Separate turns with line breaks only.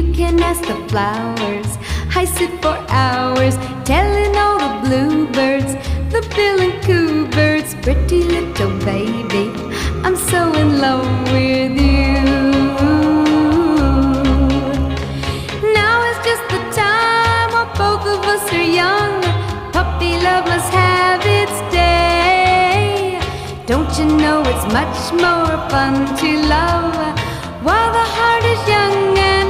You can ask the flowers. I sit for hours telling all the bluebirds, the bill and coo birds, pretty little baby, I'm so in love with you. Now is just the time while both of us are young. Puppy love must have its day. Don't you know it's much more fun to love while the heart is young and